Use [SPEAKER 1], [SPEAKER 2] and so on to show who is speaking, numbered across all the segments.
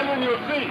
[SPEAKER 1] Wait and you'll see.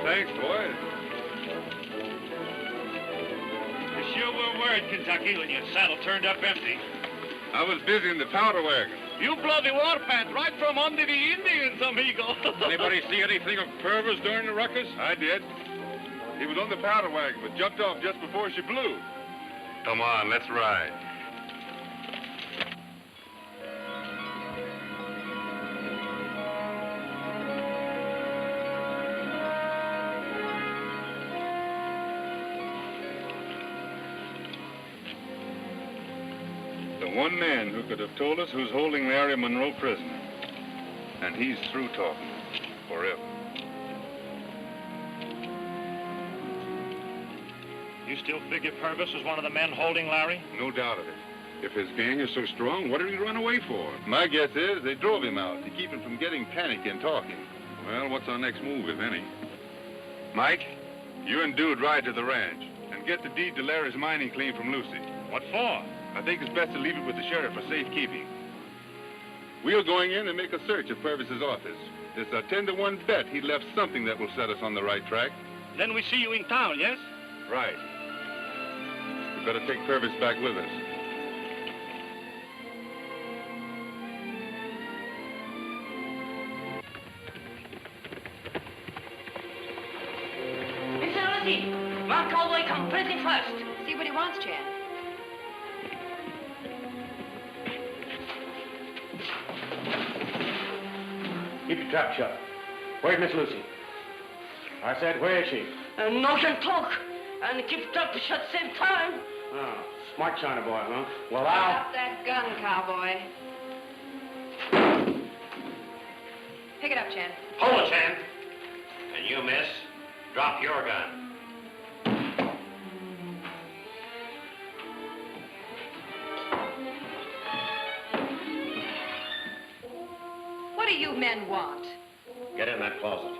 [SPEAKER 2] Thanks, boys.
[SPEAKER 3] You sure were worried, Kentucky, when your saddle turned up empty.
[SPEAKER 2] I was busy in the powder wagon.
[SPEAKER 3] You blow the war pants right from under the Indians, amigo.
[SPEAKER 2] Anybody see anything of Purvis during the ruckus? I did. He was on the powder wagon, but jumped off just before she blew. Come on, let's ride. One man who could have told us who's holding Larry Munro prisoner. And he's through talking. Forever.
[SPEAKER 3] You still figure Purvis was one of the men holding Larry?
[SPEAKER 2] No doubt of it. If his gang is so strong, what did he run away for? My guess is they drove him out to keep him from getting panicked and talking. Well, what's our next move, if any? Mike, you and Dude ride to the ranch and get the deed to Larry's mining claim from Lucy.
[SPEAKER 3] What for?
[SPEAKER 2] I think it's best to leave it with the sheriff for safekeeping. We're going in and make a search of Purvis's office. It's a 10-to-1 bet he left something that will set us on the right track.
[SPEAKER 3] Then we see you in town, yes?
[SPEAKER 2] Right. We better take Purvis back with us.
[SPEAKER 4] Mr. Lucy, one cowboy come prison first.
[SPEAKER 5] See what he wants, Chan.
[SPEAKER 6] Keep your trap shut. Where's Miss Lucy? I said, where is she?
[SPEAKER 4] No can talk. And keep trap shut same time.
[SPEAKER 6] Oh, smart China boy, huh? Well,
[SPEAKER 5] Drop that gun, cowboy. Pick it up, Chan.
[SPEAKER 3] Hold it, Chan. And you, miss, drop your gun.
[SPEAKER 5] What do you men want?
[SPEAKER 3] Get in that closet.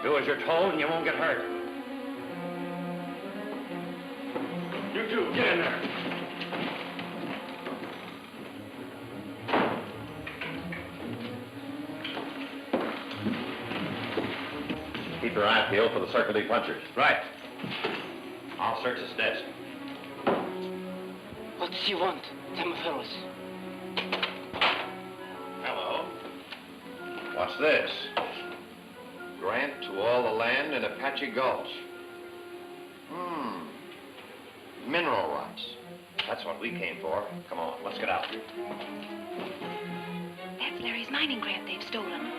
[SPEAKER 3] Do as you're told and you won't get hurt. You two, get in there. Keep your eye peeled for the Circle D punchers. Right. I'll search his desk.
[SPEAKER 4] What does he want, them fellows?
[SPEAKER 3] Hello. What's this? Grant to all the land in Apache Gulch. Mineral rights. That's what we came for. Come on, let's get out.
[SPEAKER 5] That's Larry's mining grant they've stolen.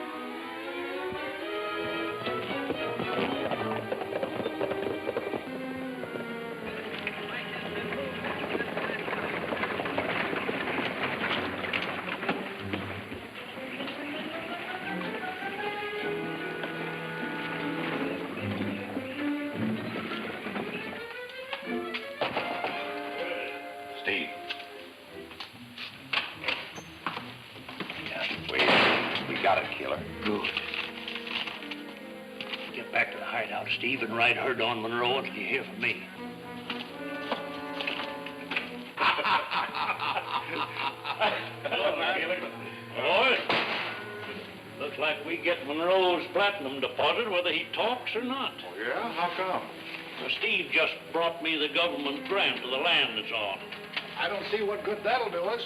[SPEAKER 1] hideout, Steve, and ride herd on Munro until you hear from me. Boys, looks like we get Munro's platinum deposit whether he talks or not.
[SPEAKER 2] Oh, yeah? How come?
[SPEAKER 1] Well, Steve just brought me the government grant of the land it's on.
[SPEAKER 7] I don't see what good that'll do us.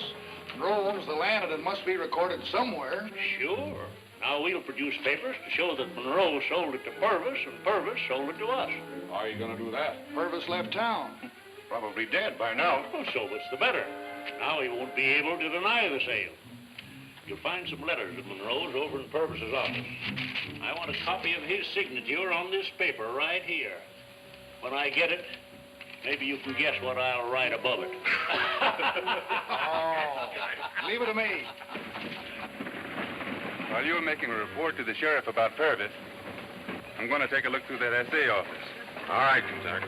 [SPEAKER 7] Monroe owns the land and it must be recorded somewhere.
[SPEAKER 1] Sure. Now we'll produce papers to show that Munro sold it to Purvis and Purvis sold it to us.
[SPEAKER 2] How are you going to do that?
[SPEAKER 7] Purvis left town.
[SPEAKER 3] Probably dead by now.
[SPEAKER 1] Well, so much the better. Now he won't be able to deny the sale. You'll find some letters of Munro's over in Purvis's office. I want a copy of his signature on this paper right here. When I get it, maybe you can guess what I'll write above it.
[SPEAKER 7] Oh, leave it to me.
[SPEAKER 2] While you were making a report to the sheriff about Purvis, I'm going to take a look through that assay office.
[SPEAKER 3] All right, Kentucky.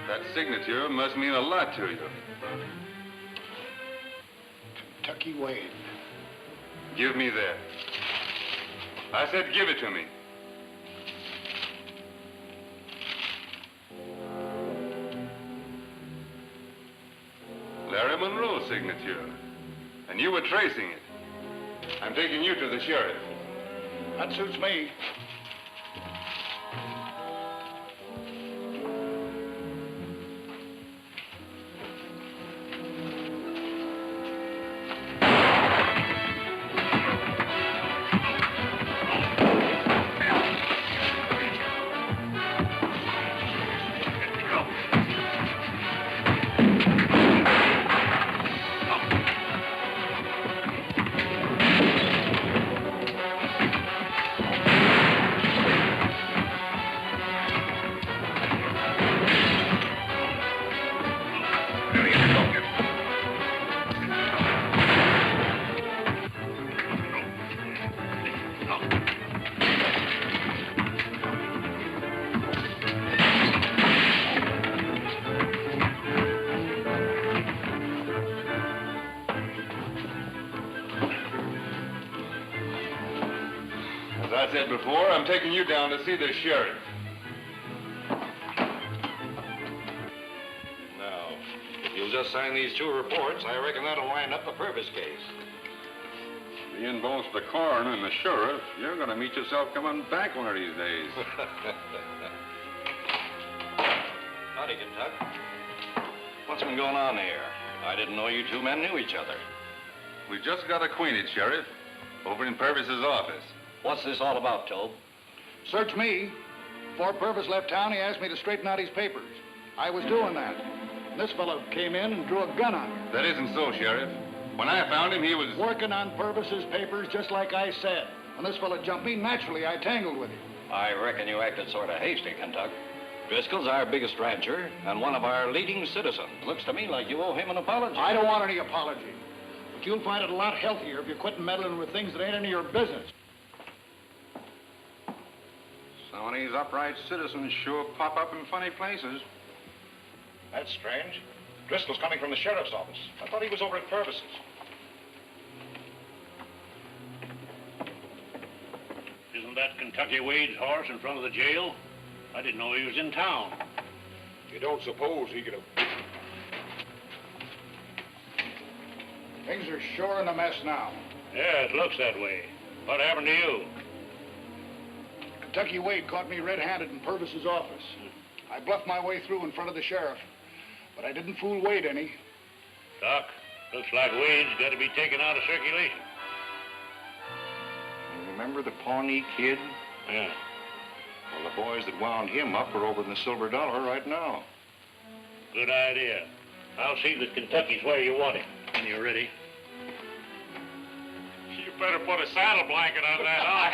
[SPEAKER 2] That signature must mean a lot to you.
[SPEAKER 7] Kentucky Wade.
[SPEAKER 2] Give me that. I said give it to me. Larry Munro's signature. And you were tracing it. I'm taking you to the sheriff.
[SPEAKER 7] That suits me.
[SPEAKER 2] As I said before, I'm taking you down to see the sheriff.
[SPEAKER 3] Now, if you'll just sign these 2 reports, I reckon that'll wind up the Purvis case.
[SPEAKER 2] Being both the coroner and the sheriff, you're going to meet yourself coming back one of these days.
[SPEAKER 3] Howdy, Kentucky. What's been going on here? I didn't know you 2 men knew each other.
[SPEAKER 2] We just got acquainted, Sheriff, over in Purvis's office.
[SPEAKER 3] What's this all about, Tobe?
[SPEAKER 7] Search me. Before Purvis left town, he asked me to straighten out his papers. I was doing that. And this fellow came in and drew a gun on me.
[SPEAKER 2] That isn't so, Sheriff. When I found him, he was...
[SPEAKER 7] Working on Purvis's papers just like I said. When this fellow jumped me, naturally, I tangled with him.
[SPEAKER 3] I reckon you acted sort of hasty, Kentucky. Driscoll's our biggest rancher and one of our leading citizens. Looks to me like you owe him an apology.
[SPEAKER 7] I don't want any apology. But you'll find it a lot healthier if you quit meddling with things that ain't any of your business.
[SPEAKER 3] Some of these upright citizens sure pop up in funny places.
[SPEAKER 8] That's strange. Driscoll's coming from the sheriff's office. I thought he was over at Purvis's.
[SPEAKER 1] Isn't that Kentucky Wade's horse in front of the jail? I didn't know he was in town.
[SPEAKER 8] You don't suppose he could have...
[SPEAKER 7] Things are sure in a mess now.
[SPEAKER 1] Yeah, it looks that way. What happened to you?
[SPEAKER 7] Kentucky Wade caught me red-handed in Purvis's office. I bluffed my way through in front of the sheriff, but I didn't fool Wade any.
[SPEAKER 1] Doc, looks like Wade's got to be taken out of circulation.
[SPEAKER 3] You remember the Pawnee kid?
[SPEAKER 1] Yeah.
[SPEAKER 3] Well, the boys that wound him up are over in the Silver Dollar right now.
[SPEAKER 1] Good idea. I'll see that Kentucky's where you want it. When you're ready.
[SPEAKER 8] You better put a saddle blanket on that eye.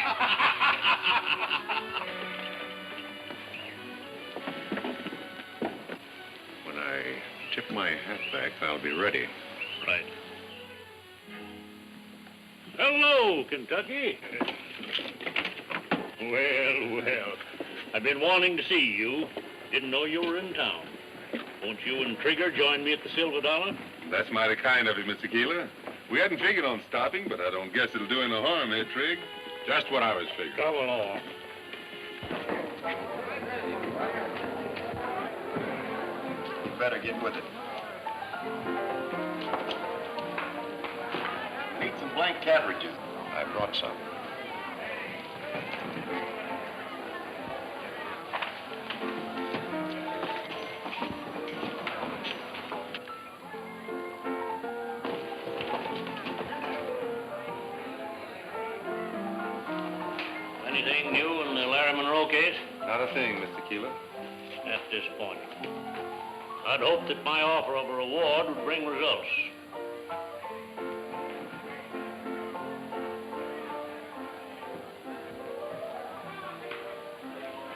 [SPEAKER 2] When I tip my hat back, I'll be ready.
[SPEAKER 1] Right. Hello, Kentucky. Well. I've been wanting to see you. Didn't know you were in town. Won't you and Trigger join me at the Silver Dollar?
[SPEAKER 2] That's mighty kind of you, Mr. Keeler. We hadn't figured on stopping, but I don't guess it'll do any harm, eh, Trig? Just what I was figuring.
[SPEAKER 1] Come along.
[SPEAKER 8] Better get with it. Need some blank cartridges. I brought some.
[SPEAKER 1] Anything new in the Larry Munro case?
[SPEAKER 2] Not a thing, Mr. Keeler.
[SPEAKER 1] At this point. I'd hoped that my offer of a reward would bring results.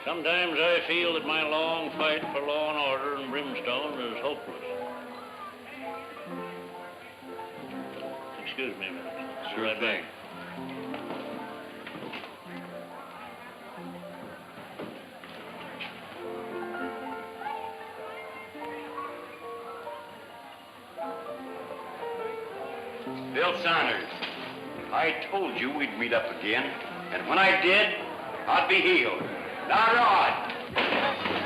[SPEAKER 1] Sometimes I feel that my long fight for law and order in Brimstone is hopeless. Excuse me a minute.
[SPEAKER 2] Sure
[SPEAKER 1] Right
[SPEAKER 2] thing.
[SPEAKER 1] back.
[SPEAKER 9] Bill Saunders, I told you we'd meet up again, and when I did, I'd be healed. Now, Rod.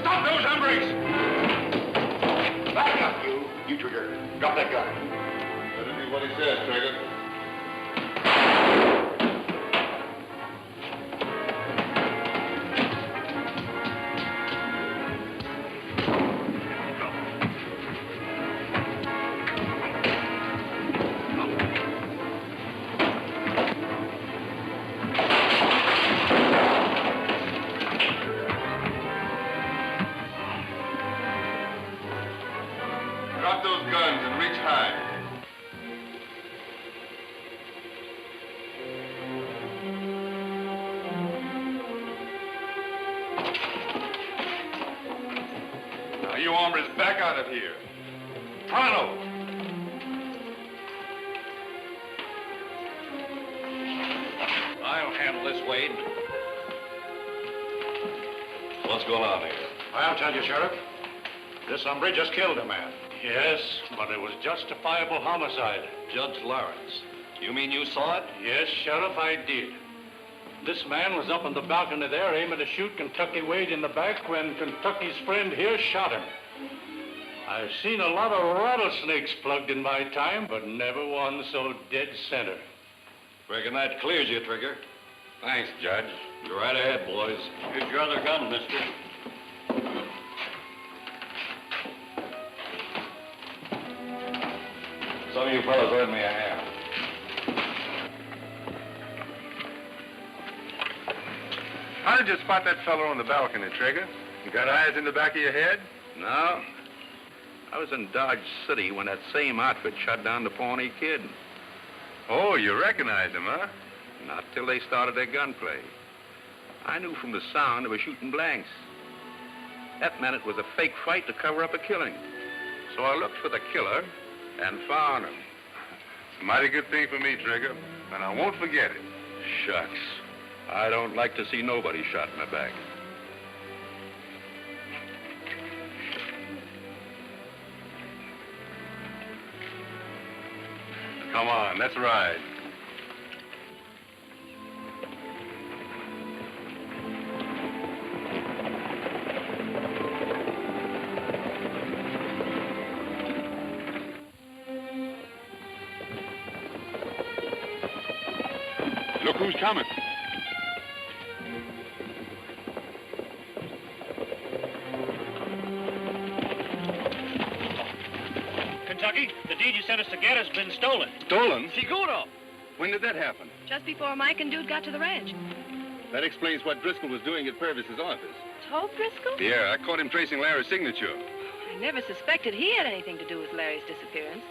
[SPEAKER 8] Stop those hombres!
[SPEAKER 9] Back up, you Trigger. Drop that gun.
[SPEAKER 2] Let him do what he says, Trigger. Drop those guns and reach high. Now, you hombres, back out of here. Pronto!
[SPEAKER 3] I'll handle this, Wade. What's going on here?
[SPEAKER 8] I'll tell you, Sheriff. This hombre just killed a man.
[SPEAKER 6] Yes, but it was justifiable homicide.
[SPEAKER 3] Judge Lawrence. You mean you saw it?
[SPEAKER 6] Yes, Sheriff, I did. This man was up on the balcony there aiming to shoot Kentucky Wade in the back when Kentucky's friend here shot him. I've seen a lot of rattlesnakes plugged in my time, but never one so dead center.
[SPEAKER 3] Reckon that clears you, Trigger.
[SPEAKER 2] Thanks, Judge.
[SPEAKER 3] Go right ahead, boys.
[SPEAKER 1] Here's your other gun, mister.
[SPEAKER 3] Some of you fellas lend me a hand.
[SPEAKER 2] How did you spot that fellow on the balcony, Trigger? You got eyes in the back of your head?
[SPEAKER 10] No. I was in Dodge City when that same outfit shot down the Pawnee Kid.
[SPEAKER 2] Oh, you recognized him, huh?
[SPEAKER 10] Not till they started their gunplay. I knew from the sound they were shooting blanks. That meant it was a fake fight to cover up a killing. So I looked for the killer and found him.
[SPEAKER 2] It's a mighty good thing for me, Trigger, and I won't forget it.
[SPEAKER 10] Shucks. I don't like to see nobody shot in the back.
[SPEAKER 2] Come on, let's ride. Look who's coming.
[SPEAKER 6] Kentucky, the deed you sent us to get
[SPEAKER 1] frontera's been stolen.
[SPEAKER 2] Stolen?
[SPEAKER 1] Seguro.
[SPEAKER 2] When did that happen?
[SPEAKER 5] Just before Mike and Dude got to the ranch.
[SPEAKER 2] That explains what Driscoll was doing at Purvis's office.
[SPEAKER 5] Told Driscoll?
[SPEAKER 2] Yeah, I caught him tracing Larry's signature.
[SPEAKER 5] I never suspected he had anything to do with Larry's disappearance.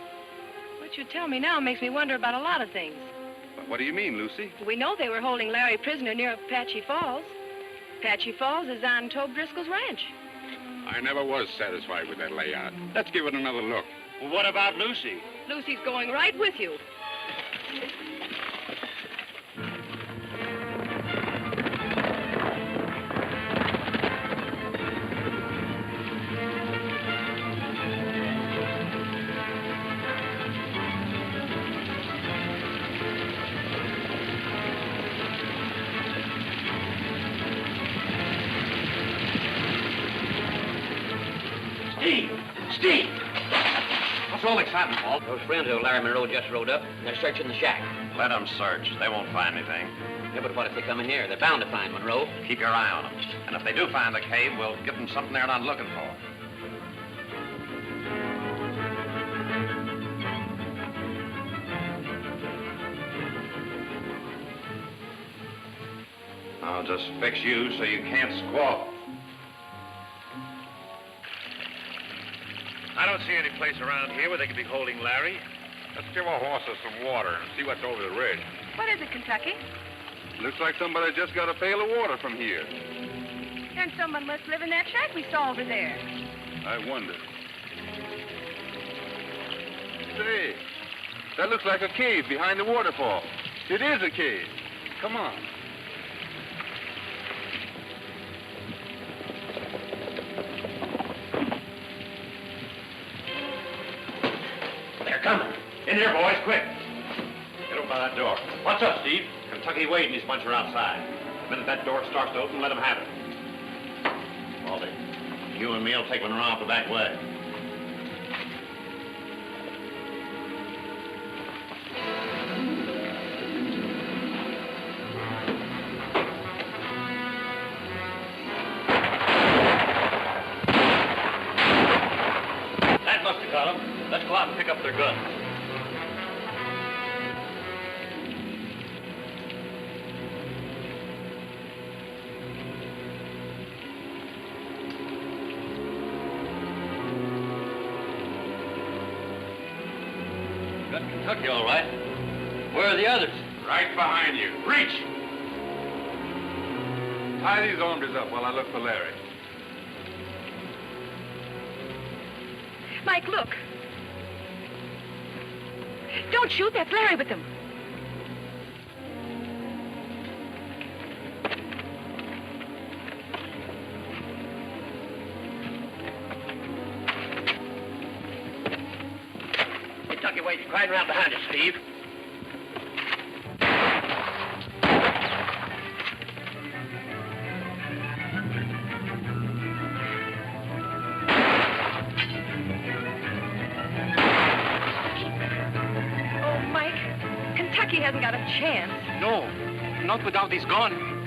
[SPEAKER 5] What you tell me now makes me wonder about a lot of things.
[SPEAKER 2] What do you mean, Lucy?
[SPEAKER 5] We know they were holding Larry prisoner near Apache Falls. Apache Falls is on Tobe Driscoll's ranch.
[SPEAKER 2] I never was satisfied with that layout. Let's give it another look.
[SPEAKER 1] Well, what about Lucy?
[SPEAKER 5] Lucy's going right with you.
[SPEAKER 1] Steve!
[SPEAKER 3] What's all the excitement, Walt?
[SPEAKER 11] Those friends of Larry Munro just rode up, and they're searching the shack.
[SPEAKER 9] Let them search. They won't find anything.
[SPEAKER 11] Yeah, but what if they come in here? They're bound to find Munro.
[SPEAKER 9] Keep your eye on them. And if they do find the cave, we'll give them something they're not looking for. I'll just fix you so you can't squawk.
[SPEAKER 10] I don't see any place around here where they could be holding Larry. Let's give our horses some water and see what's over the ridge.
[SPEAKER 5] What is it, Kentucky?
[SPEAKER 2] Looks like somebody just got a pail of water from here.
[SPEAKER 5] Then someone must live in that shack we saw over there.
[SPEAKER 2] I wonder. Say, that looks like a cave behind the waterfall. It is a cave. Come on.
[SPEAKER 9] They're coming. In here, boys, quick. Get over by that door. What's up, Steve? Kentucky Wade and his bunch are outside. The minute that door starts to open, let them have it. Walter, you and me'll take Munro off the back way.
[SPEAKER 1] That must have got them. Let's go out and pick up their guns.
[SPEAKER 11] Got Kentucky all right. Where are the others?
[SPEAKER 2] Right behind you. Reach! Tie these arms up while I look for Larry.
[SPEAKER 5] Mike, look. Don't shoot. That's Larry with them.
[SPEAKER 11] Kentucky Wade's right around behind us, Steve.
[SPEAKER 5] Oh, Mike, Kentucky hasn't got a chance.
[SPEAKER 6] No, not without his gun.